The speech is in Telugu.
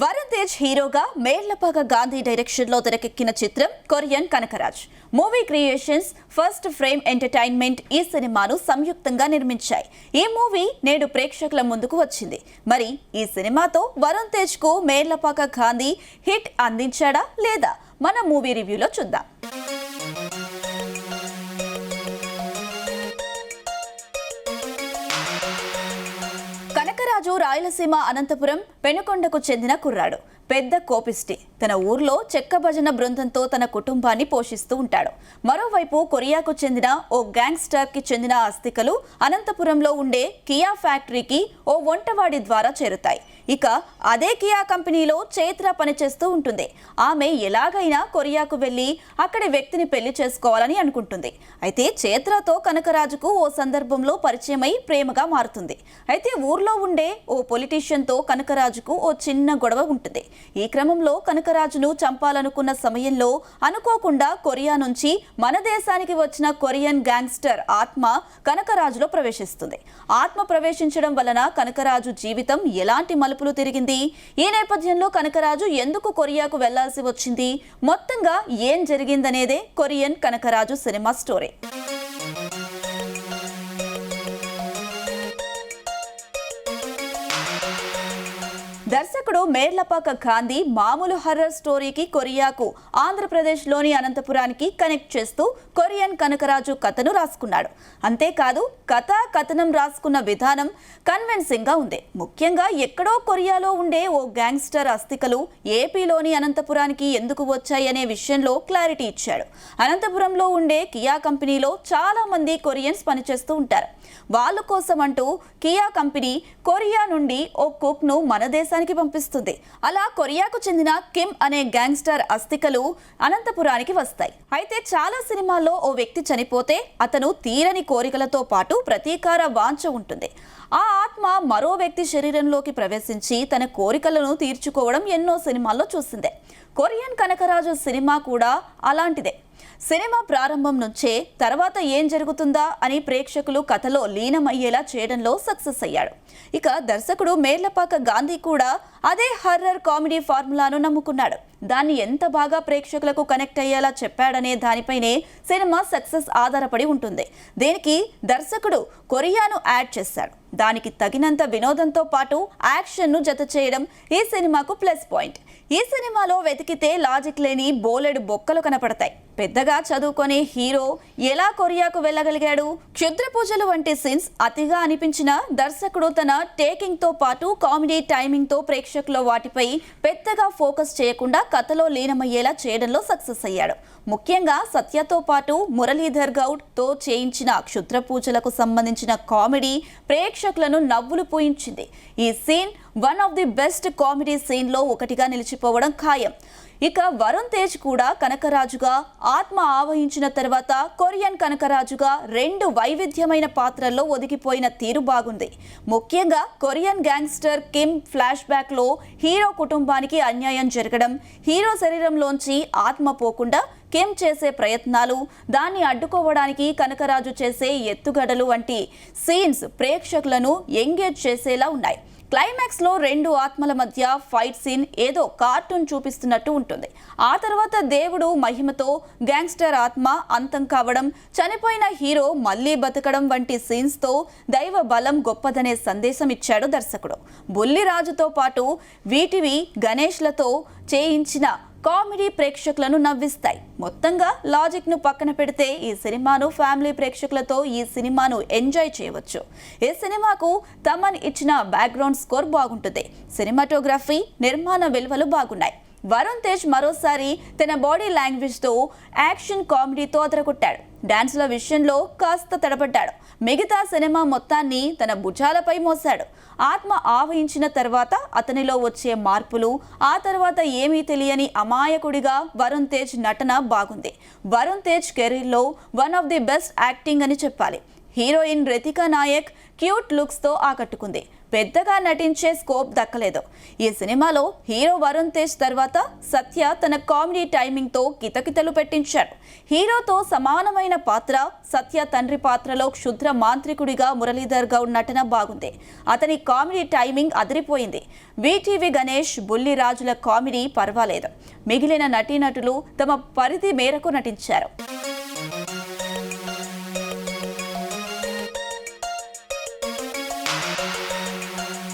వరుణ్ తేజ్ హీరోగా మేర్లపాక గాంధీ డైరెక్షన్ లో తెరకెక్కిన చిత్రం కొరియన్ Kanagaraj. Movie creations, first frame entertainment ఈ సినిమాను సంయుక్తంగా నిర్మించాయి. ఈ మూవీ నేడు ప్రేక్షకుల ముందుకు వచ్చింది. మరి ఈ సినిమాతో వరుణ్ తేజ్ కు మేర్లపాక గాంధీ హిట్ అందించాడా లేదా మన మూవీ రివ్యూలో చూద్దాం. కనకరాజు రాయలసీమ అనంతపురం పెనుకొండకు చెందిన కుర్రాడు. పెద్ద కోపిస్టి. తన ఊర్లో చెక్క భజన బృందంతో తన కుటుంబాన్ని పోషిస్తూ ఉంటాడు. మరోవైపు కొరియాకు చెందిన ఓ గ్యాంగ్స్టర్ కి చెందిన అస్థికలు అనంతపురంలో ఉండే కియా ఫ్యాక్టరీకి ఓ వంటవాడి ద్వారా చేరుతాయి. ఇక అదే కియా కంపెనీలో చైత్ర పనిచేస్తూ ఉంటుంది. ఆమె ఎలాగైనా కొరియాకు వెళ్లి అక్కడి వ్యక్తిని పెళ్లి చేసుకోవాలని అనుకుంటుంది. అయితే చైత్రతో కనకరాజుకు ఓ సందర్భంలో పరిచయమై ప్రేమగా మారుతుంది. అయితే ఊర్లో ఉండే ఓ పొలిటీషియన్తో కనకరాజుకు ఓ చిన్న గొడవ ఉంటుంది. ఈ క్రమంలో కనకరాజును చంపాలనుకున్న సమయంలో అనుకోకుండా కొరియా నుంచి మన దేశానికి వచ్చిన కొరియన్ గ్యాంగ్స్టర్ ఆత్మ కనకరాజులో ప్రవేశిస్తుంది. ఆత్మ ప్రవేశించడం వలన కనకరాజు జీవితం ఎలాంటి మలుపులు తిరిగింది? ఈ నేపథ్యంలో కనకరాజు ఎందుకు కొరియాకు వెళ్లాల్సి వచ్చింది? మొత్తంగా ఏం జరిగిందనేదే కొరియన్ కనకరాజు సినిమా స్టోరీ. దర్శకుడు మేర్లపాక గాంధీ మామూలు హర్రర్ స్టోరీకి కొరియాకు ఆంధ్రప్రదేశ్లోని అనంతపురానికి కనెక్ట్ చేస్తూ కొరియన్ కనకరాజు కథను రాసుకున్నాడు. అంతేకాదు కథనం రాసుకున్న విధానం కన్విన్సింగ్ గా ఉంది. ముఖ్యంగా ఎక్కడో కొరియాలో ఉండే ఓ గ్యాంగ్స్టర్ అస్థికలు ఏపీలోని అనంతపురానికి ఎందుకు వచ్చాయి అనే విషయంలో క్లారిటీ ఇచ్చాడు. అనంతపురంలో ఉండే కియా కంపెనీలో చాలా మంది కొరియన్స్ పనిచేస్తూ ఉంటారు. వాళ్ళ కోసం అంటూ కియా కంపెనీ కొరియా నుండి ఓ కుక్ ను మన దేశానికి పంపిస్తుంది. అలా కొరియాకు చెందిన కిమ్ అనే గ్యాంగ్స్టర్ అస్థికలు అనంతపురానికి వస్తాయి. అయితే చాలా సినిమాల్లో ఓ వ్యక్తి చనిపోతే అతను తీరని కోరికలతో పాటు ప్రతీకార వాంఛ ఉంటుంది. ఆ ఆత్మ మరో వ్యక్తి శరీరంలోకి ప్రవేశించి తన కోరికలను తీర్చుకోవడం ఎన్నో సినిమాల్లో చూసిందే. కొరియన్ కనకరాజు సినిమా కూడా అలాంటిదే. సినిమా ప్రారంభం నుంచే తర్వాత ఏం జరుగుతుందా అని ప్రేక్షకులు కథలో లీనమయ్యేలా చేయడంలో సక్సెస్ అయ్యాడు. ఇక దర్శకుడు మేర్లపాక గాంధీ కూడా అదే హర్రర్ కామెడీ ఫార్ములాను నమ్ముకున్నాడు. దాన్ని ఎంత బాగా ప్రేక్షకులకు కనెక్ట్ అయ్యేలా చెప్పాడనే దానిపైనే సినిమా సక్సెస్ ఆధారపడి ఉంటుంది. దీనికి దర్శకుడు కొరియాను యాడ్ చేశాడు. దానికి తగినంత వినోదంతో పాటు యాక్షన్ను జత చేయడం ఈ సినిమాకు ప్లస్ పాయింట్. ఈ సినిమాలో వెతికితే లాజిక్ లేని బోలెడు బొక్కలు కనపడతాయి. పెద్దగా చదువుకునే హీరో ఎలా కొరియాకు వెళ్ళగలిగాడు? క్షుద్ర పూజలు వంటి సీన్స్ అతిగా అనిపించిన దర్శకుడు తన టేకింగ్ తో పాటు కామెడీ టైమింగ్ తో ప్రేక్షకుల వాటిపై పెద్దగా ఫోకస్ చేయకుండా కథలో లీనమయ్యేలా చేయడంలో సక్సెస్ అయ్యాడు. ముఖ్యంగా సత్యతో పాటు మురళీధర్ గౌడ్ తో చేయించిన క్షుద్ర పూజలకు సంబంధించిన కామెడీ ప్రేక్షకులను నవ్వులు పూయించింది. ఈ scene one of the best comedy scene లో ఒకటిగా నిలిచిపోవడం ఖాయం. ఇక వరుణ్ తేజ్ కూడా కనకరాజుగా ఆత్మ ఆవహించిన తర్వాత కొరియన్ కనకరాజుగా రెండు వైవిధ్యమైన పాత్రల్లో ఒదిగిపోయిన తీరు బాగుంది. ముఖ్యంగా Korean gangster Kim flash back లో హీరో కుటుంబానికి అన్యాయం జరగడం, హీరో శరీరంలోంచి ఆత్మ పోకుండా కిమ్ చేసే ప్రయత్నాలు, దాన్ని అడ్డుకోవడానికి కనకరాజు చేసే ఎత్తుగడలు వంటి సీన్స్ ప్రేక్షకులను ఎంగేజ్ చేసేలా ఉన్నాయి. క్లైమాక్స్ లో రెండు ఆత్మల మధ్య ఫైట్ సీన్ ఏదో కార్టూన్ చూపిస్తున్నట్టు ఉంటుంది. ఆ తర్వాత దేవుడు మహిమతో గ్యాంగ్స్టర్ ఆత్మ అంతం కావడం, చనిపోయిన హీరో మళ్లీ బతకడం వంటి సీన్స్ తో దైవ బలం గొప్పదనే సందేశం ఇచ్చాడు దర్శకుడు. బుల్లిరాజుతో పాటు వీటివి గణేష్లతో చేయించిన కామెడీ ప్రేక్షకులను నవ్విస్తాయి. మొత్తంగా లాజిక్ ను పక్కన పెడితే ఈ సినిమాను ఫ్యామిలీ ప్రేక్షకులతో ఈ సినిమాను ఎంజాయ్ చేయవచ్చు. ఈ సినిమాకు తమన్ ఇచ్చిన బ్యాక్గ్రౌండ్ స్కోర్ బాగుంటుంది. సినిమాటోగ్రఫీ, నిర్మాణ విలువలు బాగున్నాయి. వరుణ్ తేజ్ మరోసారి తన బాడీ లాంగ్వేజ్ తో యాక్షన్ కామెడీతో అదరగొట్టాడు. డాన్సుల విషయంలో కాస్త తడబడ్డాడు. మిగతా సినిమా మొత్తాన్ని తన భుజాలపై మోశాడు. ఆత్మ ఆవహించిన తర్వాత అతనిలో వచ్చే మార్పులు, ఆ తర్వాత ఏమీ తెలియని అమాయకుడిగా వరుణ్ తేజ్ నటన బాగుంది. వరుణ్ తేజ్ కెరీర్లో one of the best acting అని చెప్పాలి. Heroine Ritika Nayak cute looks తో ఆకట్టుకుంది. పెద్దగా నటించే స్కోప్ దక్కలేదు. ఈ సినిమాలో హీరో వరుణ్ తేజ్ తర్వాత సత్య తన కామెడీ టైమింగ్తో కితకితలు పెట్టించాడు. హీరోతో సమానమైన పాత్ర. సత్య తండ్రి పాత్రలో క్షుద్ర మాంత్రికుడిగా మురళీధర్ గౌడ్ నటన బాగుంది. అతని కామెడీ టైమింగ్ అదిరిపోయింది. వీటీవీ గణేష్, బుల్లిరాజుల కామెడీ పర్వాలేదు. మిగిలిన నటీనటులు తమ పరిధి మేరకు నటించారు.